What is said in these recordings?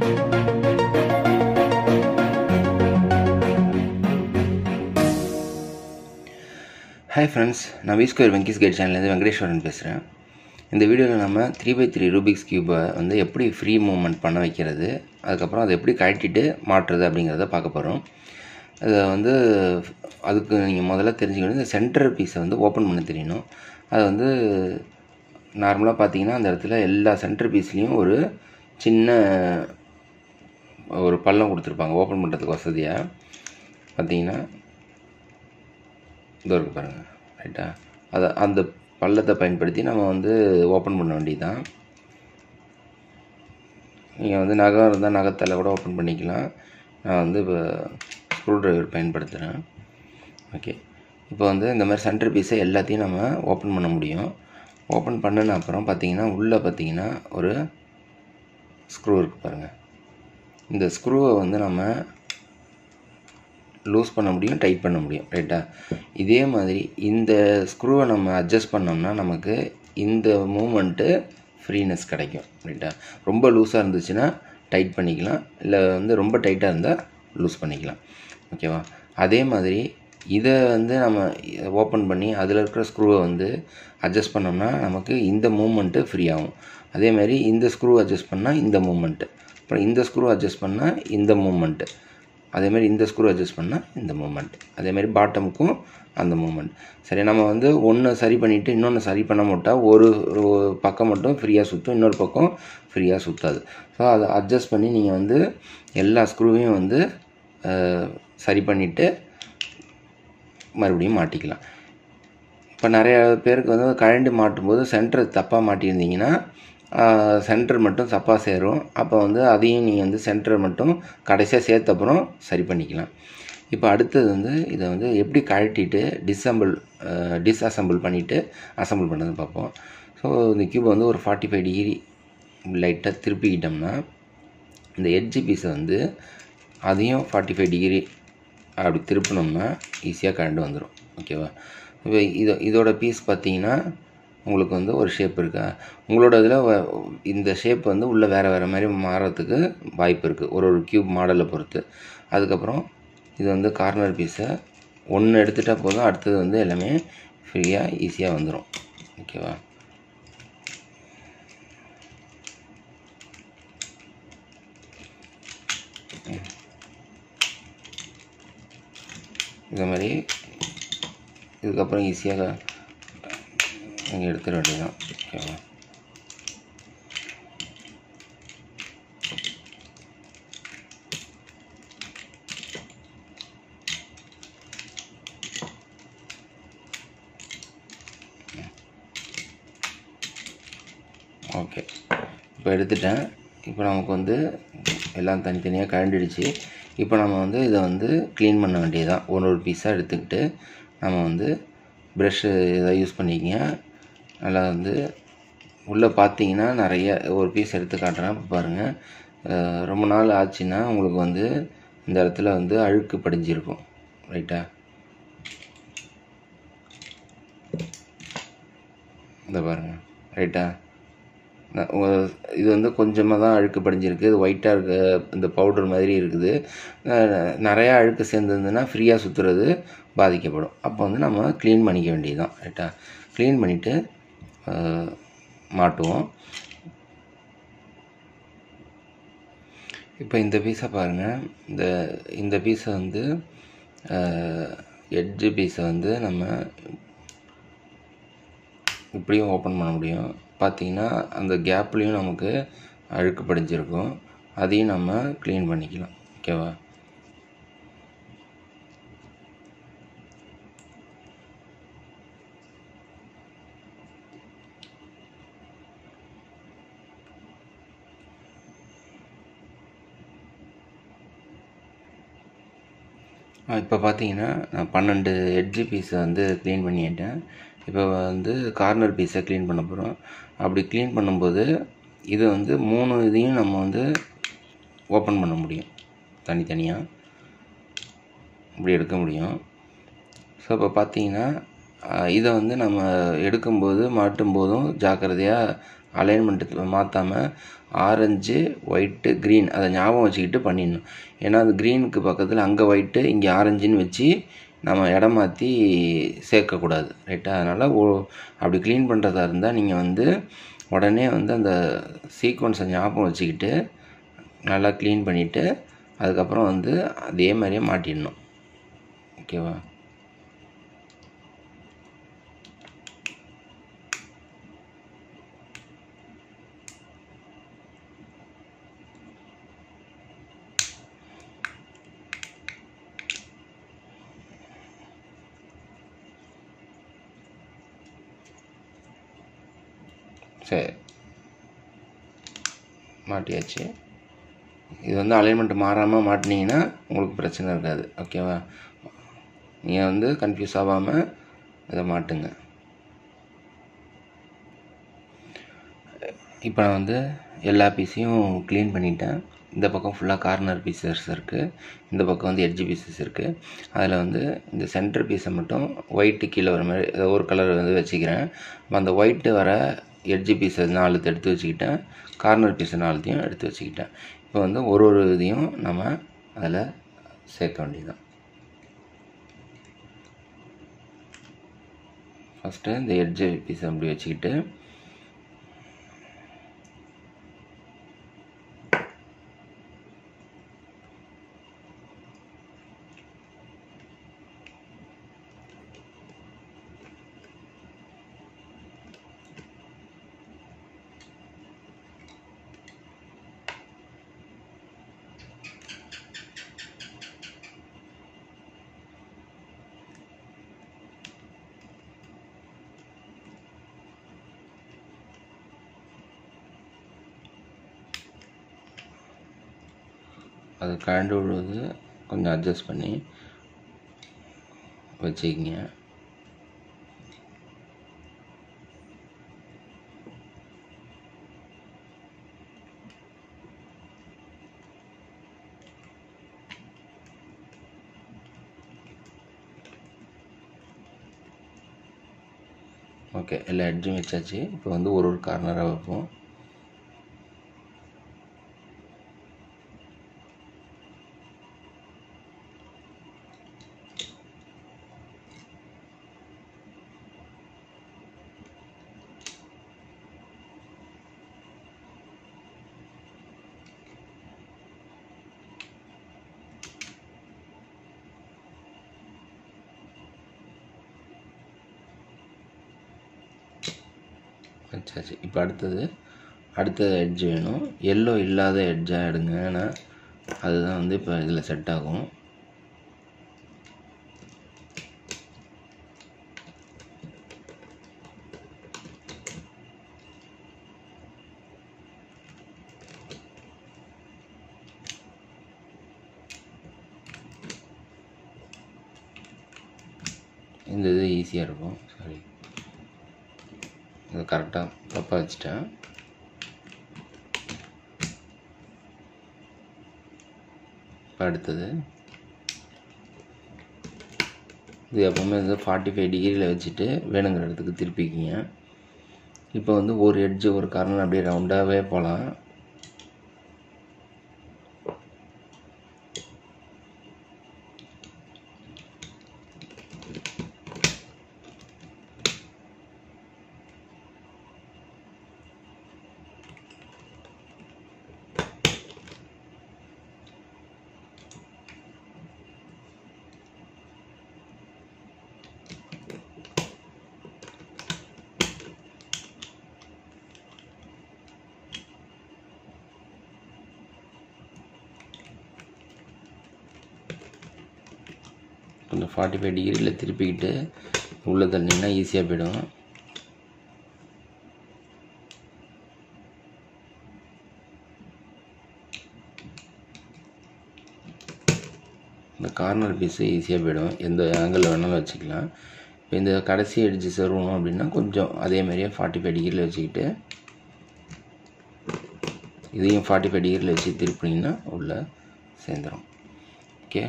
Hi friends, நான் V2 Venky's guide சேனல்லேருந்து Venkateswaran பேசுகிறேன். இந்த வீடியோவில் நம்ம 3x3 ரூபிக்ஸ் கியூபை வந்து எப்படி ஃப்ரீ மூவ்மெண்ட் பண்ண வைக்கிறது, அதுக்கப்புறம் அதை எப்படி கழட்டிட்டு மாட்டுறது அப்படிங்கிறத பார்க்க போகிறோம். அதை வந்து அதுக்கு நீங்கள் முதல்ல தெரிஞ்சுக்கணும், இந்த சென்டர் பீஸை வந்து ஓப்பன் பண்ண தெரியணும். அதை வந்து நார்மலாக பார்த்தீங்கன்னா அந்த இடத்துல எல்லா சென்டர் பீஸ்லேயும் ஒரு சின்ன ஒரு பள்ளம் கொடுத்துருப்பாங்க ஓப்பன் பண்ணுறதுக்கு வசதியாக. பார்த்தீங்கன்னா இதோ இருக்குது பாருங்கள், ரைட்டா? அதை அந்த பள்ளத்தை பயன்படுத்தி நம்ம வந்து ஓப்பன் பண்ண வேண்டியதுதான். நீங்கள் வந்து நகம் இருந்தால் நகத்தால் கூட ஓப்பன் பண்ணிக்கலாம். நான் வந்து இப்போ ஸ்க்ரூ ட்ரைவர் பயன்படுத்துகிறேன். ஓகே, இப்போ வந்து இந்த மாதிரி சென்டர் பீஸை எல்லாத்தையும் நம்ம ஓப்பன் பண்ண முடியும். ஓப்பன் பண்ணின அப்புறம் பார்த்தீங்கன்னா உள்ளே பார்த்தீங்கன்னா ஒரு ஸ்க்ரூ இருக்குது பாருங்கள். இந்த ஸ்க்ரூவை வந்து நம்ம லூஸ் பண்ண முடியும், டைட் பண்ண முடியும், ரைட்டா? இதே மாதிரி இந்த ஸ்க்ரூவை நம்ம அட்ஜஸ்ட் பண்ணோம்னா நமக்கு இந்த மூமெண்ட்டு ஃப்ரீனஸ் கிடைக்கும், ரைட்டா? ரொம்ப லூஸாக இருந்துச்சுன்னா டைட் பண்ணிக்கலாம், இல்லை வந்து ரொம்ப டைட்டாக இருந்தால் லூஸ் பண்ணிக்கலாம், ஓகேவா? அதே மாதிரி இதை வந்து நம்ம ஓப்பன் பண்ணி அதில் இருக்கிற ஸ்க்ரூவை வந்து அட்ஜஸ்ட் பண்ணோம்னா நமக்கு இந்த மூமெண்ட்டு ஃப்ரீ ஆகும். அதே மாதிரி இந்த ஸ்க்ரூ அட்ஜஸ்ட் பண்ணால் இந்த மூமெண்ட்டு, அப்புறம் இந்த ஸ்க்ரூ அட்ஜஸ்ட் பண்ணால் இந்த மூமெண்ட்டு, அதேமாதிரி இந்த ஸ்க்ரூ அட்ஜஸ்ட் பண்ணால் இந்த மூமெண்ட், அதேமாதிரி பாட்டமுக்கும் அந்த மூமெண்ட். சரி, நம்ம வந்து ஒன்று சரி பண்ணிவிட்டு இன்னொன்று சரி பண்ண மாட்டால் ஒரு பக்கம் மட்டும் ஃப்ரீயாக சுற்றும், இன்னொரு பக்கம் ஃப்ரீயாக சுற்றாது. ஸோ அதை அட்ஜஸ்ட் பண்ணி நீங்கள் வந்து எல்லா ஸ்க்ரூவையும் வந்து சரி பண்ணிவிட்டு மறுபடியும் மாட்டிக்கலாம். இப்போ நிறையா பேருக்கு வந்து கழண்டு மாட்டும்போது சென்டர் தப்பாக மாட்டியிருந்தீங்கன்னா சென்டர் மட்டும் தப்பாக சேரும். அப்போ வந்து அதையும் நீங்கள் வந்து சென்டரை மட்டும் கடைசியாக சேர்த்தப்புறம் சரி பண்ணிக்கலாம். இப்போ அடுத்தது வந்து இதை வந்து எப்படி கழட்டிட்டு டிஸ்அசம்பிள் பண்ணிவிட்டு அசம்பிள் பண்ணுறதுன்னு பார்ப்போம். ஸோ இந்த கியூபை வந்து ஒரு 45 டிகிரி லைட்டாக திருப்பிக்கிட்டோம்னா இந்த எட்ஜ் பீஸை வந்து அதையும் 45 டிகிரி அப்படி திருப்பினோம்னா ஈஸியாக கழண்டு வந்துடும், ஓகேவா? இப்போ இதோட பீஸ் பார்த்தீங்கன்னா உங்களுக்கு வந்து ஒரு ஷேப் இருக்கா, உங்களோட இதில் இந்த ஷேப் வந்து உள்ளே வேறு மாதிரி மாறத்துக்கு வாய்ப்பு இருக்குது ஒரு கியூப் மாடலை பொறுத்து. அதுக்கப்புறம் இது வந்து கார்னர் பீஸை ஒன்று எடுத்துகிட்டால் போதும், அடுத்தது வந்து எல்லாமே ஃப்ரீயாக ஈஸியாக வந்துடும், ஓகேவா? இந்த மாதிரி இதுக்கப்புறம் ஈஸியாக நீங்கள் எடுத்துட வேண்டியதான், ஓகேவா? ஓகே, இப்போ எடுத்துட்டேன். இப்போ நமக்கு வந்து எல்லாம் தனித்தனியாக கழண்டிடுச்சு. இப்போ நம்ம வந்து இதை வந்து க்ளீன் பண்ண வேண்டியதுதான். ஒரு பீஸாக எடுத்துக்கிட்டு நம்ம வந்து ப்ரஷ்ஷு எதாவது யூஸ் பண்ணிக்கிங்க. நல்லா வந்து உள்ளே பார்த்தீங்கன்னா நிறைய ஒரு பீஸ் எடுத்து காட்டுறேன் பாருங்கள். ரொம்ப நாள் ஆச்சுன்னா உங்களுக்கு வந்து இந்த இடத்துல வந்து அழுக்கு படிஞ்சிருக்கும், ரைட்டா? இந்த பாருங்கள், ரைட்டா? இது வந்து கொஞ்சமாக தான் அழுக்கு படிஞ்சிருக்கு. இது ஒயிட்டாக இருக்க இந்த பவுடர் மாதிரி இருக்குது. நிறையா அழுக்கு சேர்ந்துருந்துன்னா ஃப்ரீயாக சுற்றுறது பாதிக்கப்படும். அப்போ வந்து நம்ம க்ளீன் பண்ணிக்க வேண்டியது தான், ரைட்டா? க்ளீன் பண்ணிவிட்டு மாட்டுவோம். இப்போ இந்த பீஸை பாருங்கள். இந்த பீஸை வந்து எட்ஜு பீஸை வந்து நம்ம இப்படியும் ஓப்பன் பண்ண முடியும். பார்த்தீங்கன்னா அந்த கேப்லேயும் நமக்கு அழுக்கு படிஞ்சிருக்கும், அதையும் நம்ம க்ளீன் பண்ணிக்கலாம், ஓகேவா? இப்போ பார்த்தீங்கன்னா நான் 12 எட்ஜு பீஸை வந்து க்ளீன் பண்ணிட்டேன். இப்போ வந்து கார்னர் பீஸை க்ளீன் பண்ண போகிறோம். அப்படி க்ளீன் பண்ணும்போது இது வந்து 3 இதையும் நம்ம வந்து ஓப்பன் பண்ண முடியும், தனித்தனியாக இப்படி எடுக்க முடியும். ஸோ இப்போ பார்த்தீங்கன்னா இதை வந்து நம்ம எடுக்கும்போது மாட்டும்போதும் ஜாக்கிரதையாக அலைன்மெண்ட்டு மாற்றாமல் ஆரஞ்சு ஒயிட்டு க்ரீன் அதை ஞாபகம் வச்சுக்கிட்டு பண்ணிடணும். ஏன்னா அது க்ரீனுக்கு பக்கத்தில் அங்கே ஒயிட்டு இங்கே ஆரஞ்சுன்னு வச்சு நம்ம இடம் மாற்றி சேர்க்கக்கூடாது, ரைட்டா? அதனால் அப்படி க்ளீன் பண்ணுறதா இருந்தால் நீங்கள் வந்து உடனே வந்து அந்த சீக்வன்ஸை ஞாபகம் வச்சுக்கிட்டு நல்லா க்ளீன் பண்ணிவிட்டு அதுக்கப்புறம் வந்து அதே மாதிரியே மாட்டிடணும். ஓகேவா? சரி, மாட்டியாச்சு. இது வந்து அலைன்மெண்ட் மாறாமல் மாட்டினீங்கன்னா உங்களுக்கு பிரச்சனை இருக்காது. ஓகேவா? நீங்கள் வந்து கன்ஃபியூஸ் ஆகாமல் இதை மாட்டுங்க. இப்போ நான் வந்து எல்லா பீஸையும் க்ளீன் பண்ணிட்டேன். இந்த பக்கம் ஃபுல்லாக கார்னர் பீசஸ் இருக்குது, இந்த பக்கம் வந்து எட்ஜ் பீசஸ் இருக்குது. அதில் வந்து இந்த சென்டர் பீஸை மட்டும் ஒயிட்டு கீழே வர மாதிரி ஏதோ ஒரு கலர் வந்து வச்சுக்கிறேன். அந்த ஒயிட்டு வர எட்ஜ் பீஸை 4 எடுத்து வச்சுக்கிட்டேன், கார்னர் பீஸை 4 எடுத்து வச்சுக்கிட்டேன். இப்போ வந்து ஒரு இதையும் நம்ம அதில் சேர்க்க வேண்டியதுதான். ஃபஸ்ட்டு இந்த எட்ஜ் பீஸை அப்படி வச்சுக்கிட்டு அது கழண்டு விழுவது கொஞ்சம் அட்ஜஸ்ட் பண்ணி வச்சுக்கிங்க. ஓகே, எல்லா எட்ஜும் வச்சாச்சு. இப்போ வந்து ஒரு கார்னராக வைப்போம். வச்சாச்சு. இப்போ அடுத்த எட்ஜ் வேணும். எல்லோ இல்லாத எட்ஜாக எடுங்க, ஏன்னா அதுதான் வந்து இப்போ இதில் செட் ஆகும். இந்த இது ஈஸியாக இருக்கும். சாரி, இது கரெக்டாக தப்பாக வச்சுட்டேன். இப்போ அடுத்தது இது எப்போவுமே வந்து 45 டிகிரியில் வச்சுட்டு வேணுங்கிற இடத்துக்கு திருப்பிக்கிங்க. இப்போ வந்து ஒரு எட்ஜு ஒரு கார்னர் அப்படியே ரவுண்டாகவே போகலாம். கொஞ்சம் 45 டிகிரியில் திருப்பிக்கிட்டு உள்ளே தள்ளிங்கன்னா ஈஸியாக போயிடும். இந்த கார்னர் பீஸு ஈஸியாக போயிடும், எந்த ஆங்கிளில் வேணாலும் வச்சுக்கலாம். இப்போ இந்த கடைசி எட்ஜு சருவணும் அப்படின்னா கொஞ்சம் அதேமாதிரியே 45 டிகிரியில் வச்சுக்கிட்டு இதையும் 45 டிகிரியில் வச்சு திருப்பினீங்கன்னா உள்ளே சேர்ந்துடும். Okay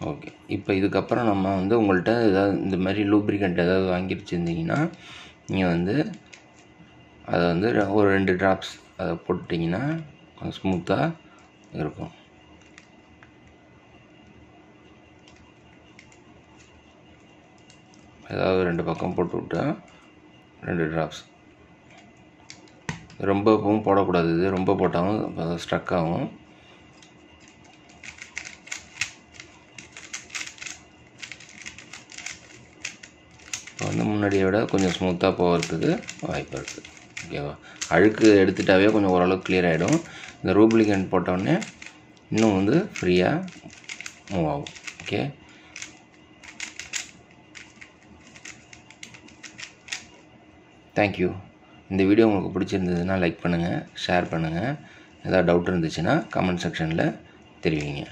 okay. இப்போ இதுக்கப்புறம் நம்ம வந்து உங்கள்கிட்ட ஏதாவது இந்த மாதிரி லூப்ரிகண்ட் ஏதாவது வாங்கி வச்சுருந்தீங்கன்னா நீங்கள் வந்து அதை வந்து ஒரு 2 ட்ராப்ஸ் அதை போட்டுட்டிங்கன்னா கொஞ்சம் ஸ்மூத்தாக இருக்கும். ஏதாவது 2 பக்கம் போட்டு விட்டா 2 ட்ராப்ஸ். ரொம்பவும் போடக்கூடாது, இது ரொம்ப போட்டாலும் ஸ்ட்ரக் ஆகும். இப்போ வந்து முன்னாடியை விட கொஞ்சம் ஸ்மூத்தாக போகிறதுக்கு வாய்ப்பு இருக்குது. ஓகேவா? அழுக்கு எடுத்துட்டாவே கொஞ்சம் ஓரளவுக்கு கிளியர் ஆகிடும். இந்த ரூப்ளிகண்ட் போட்டோடனே இன்னும் வந்து ஃப்ரீயாக மூவ் ஆகும். ஓகே. தேங்க்யூ. இந்த வீடியோ உங்களுக்கு பிடிச்சிருந்ததுன்னா லைக் பண்ணுங்கள், ஷேர் பண்ணுங்கள். ஏதாவது டவுட் இருந்துச்சுன்னா கமெண்ட் செக்ஷனில் தெரிவிங்க.